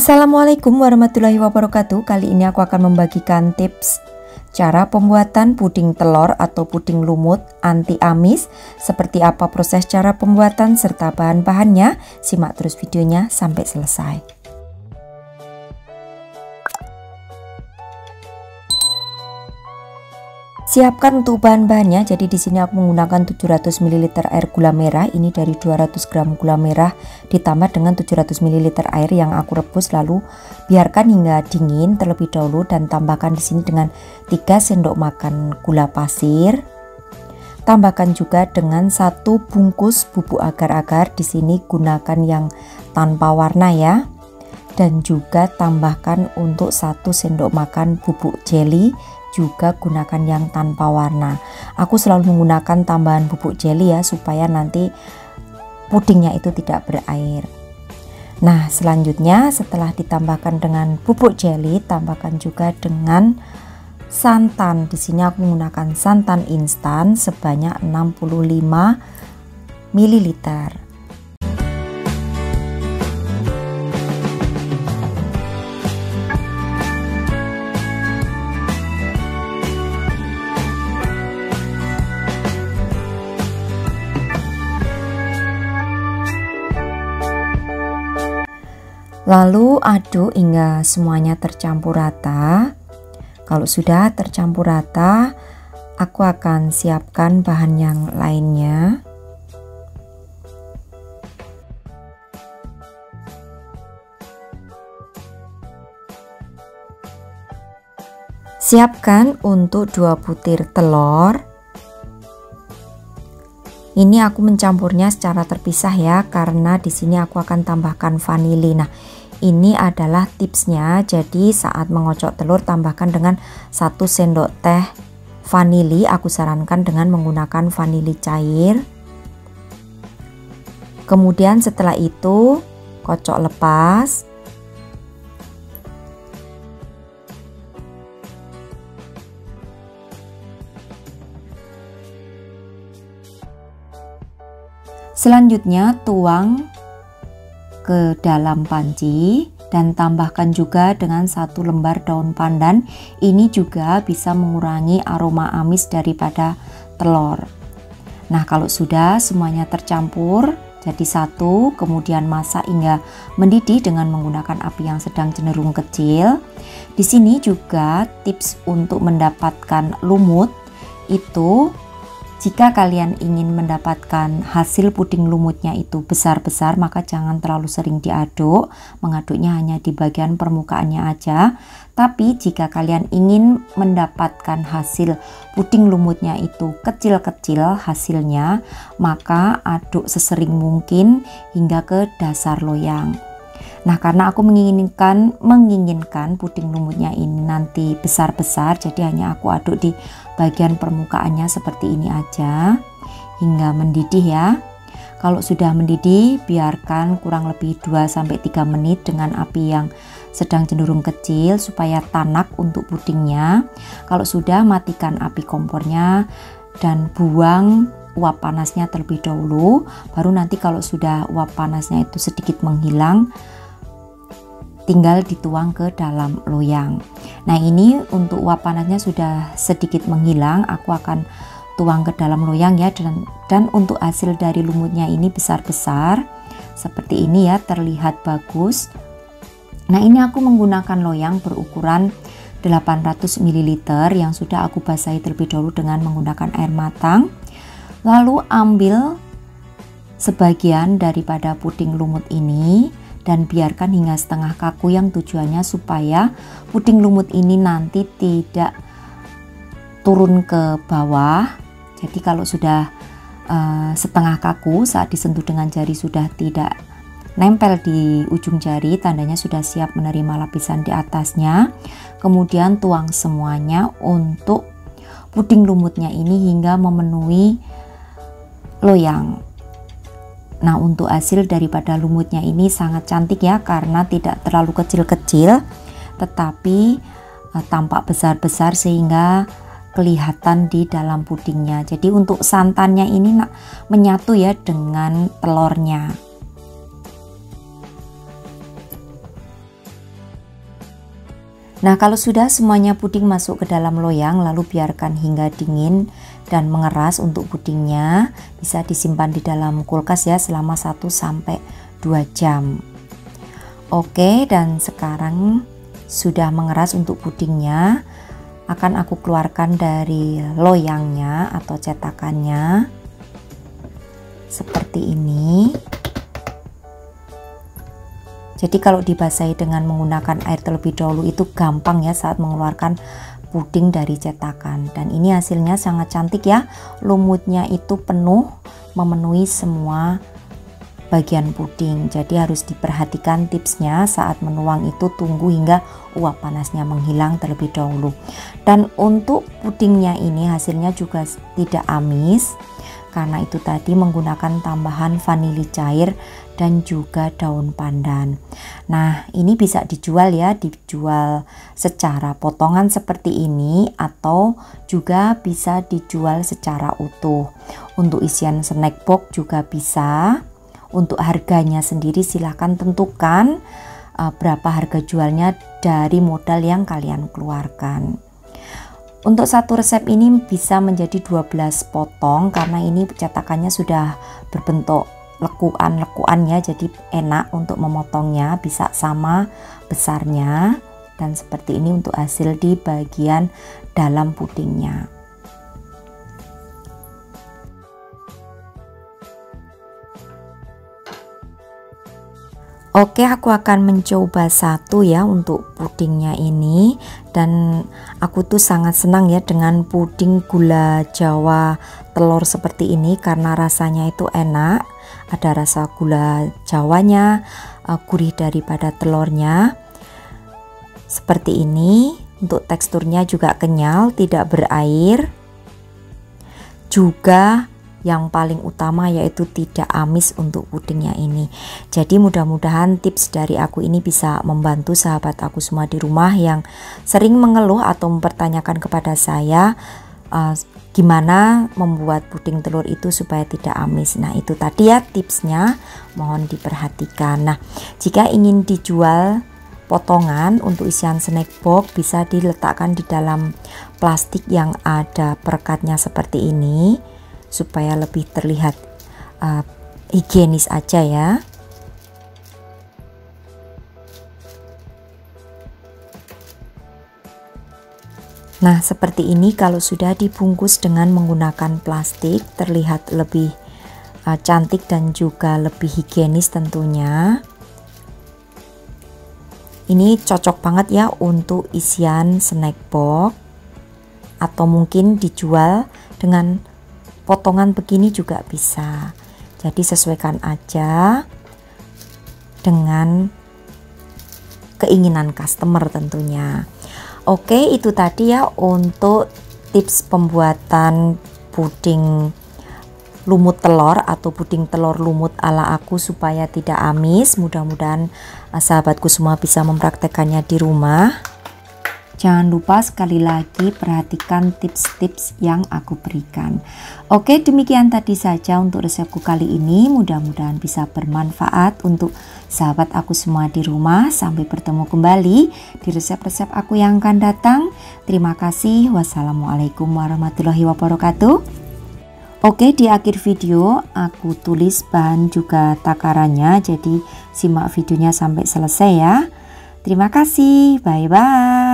Assalamualaikum warahmatullahi wabarakatuh. Kali ini aku akan membagikan tips cara pembuatan puding telur atau puding lumut anti amis. Seperti apa proses cara pembuatan serta bahan-bahannya. Simak terus videonya sampai selesai. Siapkan untuk bahan-bahannya. Jadi di sini aku menggunakan 700 ml air gula merah. Ini dari 200 gram gula merah ditambah dengan 700 ml air yang aku rebus, lalu biarkan hingga dingin terlebih dahulu dan tambahkan di sini dengan 3 sendok makan gula pasir. Tambahkan juga dengan 1 bungkus bubuk agar-agar. Di sini gunakan yang tanpa warna ya. Dan juga tambahkan untuk 1 sendok makan bubuk jelly, juga gunakan yang tanpa warna. Aku selalu menggunakan tambahan bubuk jelly ya, supaya nanti pudingnya itu tidak berair. Nah, selanjutnya setelah ditambahkan dengan bubuk jelly, tambahkan juga dengan santan. Di sini aku menggunakan santan instan sebanyak 65 ml. Lalu aduk hingga semuanya tercampur rata. Kalau sudah tercampur rata, aku akan siapkan bahan yang lainnya. Siapkan untuk 2 butir telur. Ini aku mencampurnya secara terpisah ya, karena di sini aku akan tambahkan vanili. Nah, ini adalah tipsnya. Jadi saat mengocok telur tambahkan dengan 1 sendok teh vanili. Aku sarankan dengan menggunakan vanili cair. Kemudian setelah itu kocok lepas. Selanjutnya tuang ke dalam panci dan tambahkan juga dengan 1 lembar daun pandan. Ini juga bisa mengurangi aroma amis daripada telur. Nah, kalau sudah semuanya tercampur jadi satu, kemudian masak hingga mendidih dengan menggunakan api yang sedang cenderung kecil. Di sini juga tips untuk mendapatkan lumut itu, jika kalian ingin mendapatkan hasil puding lumutnya itu besar-besar, maka jangan terlalu sering diaduk. Mengaduknya hanya di bagian permukaannya aja. Tapi jika kalian ingin mendapatkan hasil puding lumutnya itu kecil-kecil hasilnya, maka aduk sesering mungkin hingga ke dasar loyang. Nah, karena aku menginginkan puding lumutnya ini nanti besar-besar, jadi hanya aku aduk di bagian permukaannya seperti ini aja hingga mendidih ya. Kalau sudah mendidih, biarkan kurang lebih 2-3 menit dengan api yang sedang cenderung kecil supaya tanak untuk pudingnya. Kalau sudah, matikan api kompornya dan buang uap panasnya terlebih dahulu. Baru nanti kalau sudah uap panasnya itu sedikit menghilang, tinggal dituang ke dalam loyang. Nah, ini untuk uap panasnya sudah sedikit menghilang, aku akan tuang ke dalam loyang ya, dan untuk hasil dari lumutnya ini besar-besar seperti ini ya, terlihat bagus. Nah, ini aku menggunakan loyang berukuran 800 ml yang sudah aku basahi terlebih dahulu dengan menggunakan air matang. Lalu ambil sebagian daripada puding lumut ini dan biarkan hingga setengah kaku, yang tujuannya supaya puding lumut ini nanti tidak turun ke bawah. Jadi kalau sudah setengah kaku, saat disentuh dengan jari sudah tidak nempel di ujung jari, tandanya sudah siap menerima lapisan di atasnya. Kemudian tuang semuanya untuk puding lumutnya ini hingga memenuhi loyang. Nah, untuk hasil daripada lumutnya ini sangat cantik ya, karena tidak terlalu kecil-kecil tetapi tampak besar-besar sehingga kelihatan di dalam pudingnya. Jadi untuk santannya ini menyatu ya dengan telurnya. Nah, kalau sudah semuanya puding masuk ke dalam loyang, lalu biarkan hingga dingin dan mengeras. Untuk pudingnya bisa disimpan di dalam kulkas ya selama 1 sampai 2 jam. Oke, dan sekarang sudah mengeras untuk pudingnya. Akan aku keluarkan dari loyangnya atau cetakannya seperti ini. Jadi kalau dibasahi dengan menggunakan air terlebih dahulu itu gampang ya saat mengeluarkan puding dari cetakan. Dan ini hasilnya sangat cantik ya, lumutnya itu penuh memenuhi semua bagian puding. Jadi harus diperhatikan tipsnya saat menuang itu tunggu hingga uap panasnya menghilang terlebih dahulu. Dan untuk pudingnya ini hasilnya juga tidak amis karena itu tadi menggunakan tambahan vanili cair dan juga daun pandan. Nah, ini bisa dijual ya, dijual secara potongan seperti ini atau juga bisa dijual secara utuh. Untuk isian snack box juga bisa. Untuk harganya sendiri silahkan tentukan berapa harga jualnya dari modal yang kalian keluarkan. Untuk satu resep ini bisa menjadi 12 potong karena ini cetakannya sudah berbentuk lekuan-lekuan ya, jadi enak untuk memotongnya, bisa sama besarnya. Dan seperti ini untuk hasil di bagian dalam pudingnya. Oke, aku akan mencoba satu ya untuk pudingnya ini. Dan aku tuh sangat senang ya dengan puding gula Jawa telur seperti ini karena rasanya itu enak. Ada rasa gula Jawanya, gurih daripada telurnya. Seperti ini. Untuk teksturnya juga kenyal, tidak berair. Juga yang paling utama yaitu tidak amis untuk pudingnya ini. Jadi mudah-mudahan tips dari aku ini bisa membantu sahabat aku semua di rumah yang sering mengeluh atau mempertanyakan kepada saya gimana membuat puding telur itu supaya tidak amis. Nah, itu tadi ya tipsnya, mohon diperhatikan. Nah, jika ingin dijual potongan untuk isian snack box bisa diletakkan di dalam plastik yang ada perekatnya seperti ini supaya lebih terlihat higienis aja ya. Nah, seperti ini kalau sudah dibungkus dengan menggunakan plastik terlihat lebih cantik dan juga lebih higienis tentunya. Ini cocok banget ya untuk isian snack box atau mungkin dijual dengan potongan begini juga bisa. Jadi sesuaikan aja dengan keinginan customer tentunya. Oke, itu tadi ya untuk tips pembuatan puding lumut telur atau puding telur lumut ala aku supaya tidak amis. Mudah-mudahan sahabatku semua bisa mempraktekannya di rumah. Jangan lupa sekali lagi perhatikan tips-tips yang aku berikan. Oke, demikian tadi saja untuk resepku kali ini. Mudah-mudahan bisa bermanfaat untuk sahabat aku semua di rumah. Sampai bertemu kembali di resep-resep aku yang akan datang. Terima kasih. Wassalamualaikum warahmatullahi wabarakatuh. Oke, di akhir video aku tulis bahan juga takarannya. Jadi simak videonya sampai selesai ya. Terima kasih. Bye-bye.